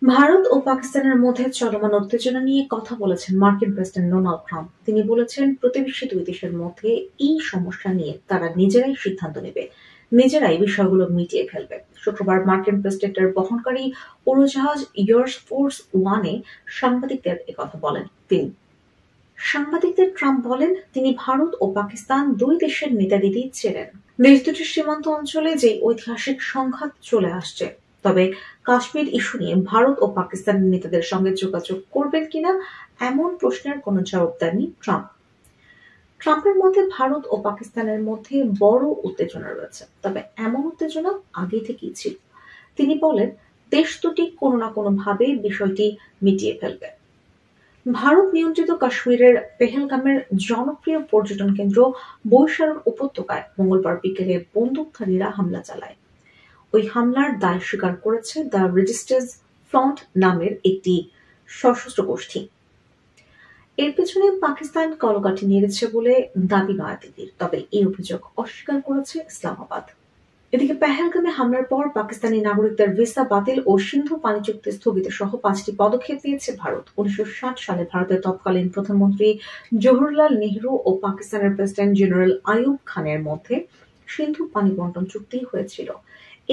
ভারত ও পাকিস্তানের মধ্যে চলমান উত্তেজনা নিয়ে কথা বলেছেন মার্কিন প্রেসিডেন্ট ডোনাল্ড ট্রাম্প। তিনি বলেছেন, প্রতিবেশী দুই দেশের মধ্যে এই সমস্যা নিয়ে তারা নিজেরাই সিদ্ধান্ত নেবে, নিজেরাই বিষয়গুলো মিটিয়ে ফেলবে। শুক্রবার মার্কিন প্রেসিডেন্টের বহনকারী উড়োজাহাজ এয়ারফোর্স ওয়ানে সাংবাদিকদের একথা বলেন তিনি। সাংবাদিকদের ট্রাম্প বলেন, তিনি ভারত ও পাকিস্তান দুই দেশের নেতাদেরই চেনেন। দেশ দুটির সীমান্ত অঞ্চলে যে ঐতিহাসিক সংঘাত চলে আসছে, তবে কাশ্মীর ইস্যু নিয়ে ভারত ও পাকিস্তানের নেতাদের সঙ্গে যোগাযোগ করবেন কিনা এমন প্রশ্নের কোনো জবাব দেননি ট্রাম্প। ট্রাম্পের মতে ভারত ও পাকিস্তানের মধ্যে বড় উত্তেজনা রয়েছে, তবে এমন উত্তেজনা আগে থেকেই ছিল। তিনি বলেন, দেশ দুটি কোনো না কোনো ভাবে বিষয়টি মিটিয়ে ফেলবে। ভারত নিয়ন্ত্রিত কাশ্মীরের পেহেলগামের জনপ্রিয় পর্যটন কেন্দ্র বৈশারণ উপত্যকায় মঙ্গলবার বিকেলে বন্দুকধারীরা হামলা চালায়। ওই হামলার দায় স্বীকার করেছে দ্য রেজিস্ট্যান্স ফ্রন্ট নামের একটি সশস্ত্র গোষ্ঠী। এর পেছনে পাকিস্তান কলকাঠি নেড়েছে বলে দাবি নয়াদিল্লির, তবে এই অভিযোগ অস্বীকার করেছে ইসলামাবাদ। এদিকে পেহেলগামে হামলার পর পাকিস্তানি নাগরিকদের ভিসা বাতিল ও সিন্ধু পানি চুক্তি স্থগিত সহ 5টি পদক্ষেপ নিয়েছে ভারত। 1960 সালে ভারতের তৎকালীন প্রধানমন্ত্রী জওহরলাল নেহরু ও পাকিস্তানের প্রেসিডেন্ট জেনারেল আইয়ুব খানের মধ্যে সিন্ধু পানি বন্টন চুক্তি হয়েছিল।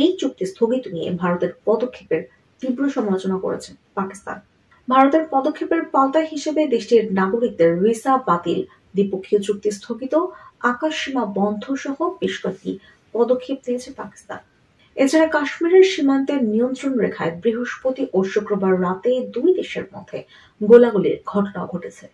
এই চুক্তি স্থগিত নিয়ে ভারতের পদক্ষেপের তীব্র সমালোচনা করেছে পাকিস্তান। ভারতের পদক্ষেপের পাল্টা হিসেবে দেশটির নাগরিকদের ভিসা বাতিল, দ্বিপক্ষীয় চুক্তি স্থগিত, আকাশসীমা বন্ধ সহ বেশ কয়েকটি পদক্ষেপ নিয়েছে পাকিস্তান। এছাড়া কাশ্মীরের সীমান্তের নিয়ন্ত্রণ রেখায় বৃহস্পতি ও শুক্রবার রাতে দুই দেশের মধ্যে গোলাগুলির ঘটনা ঘটেছে।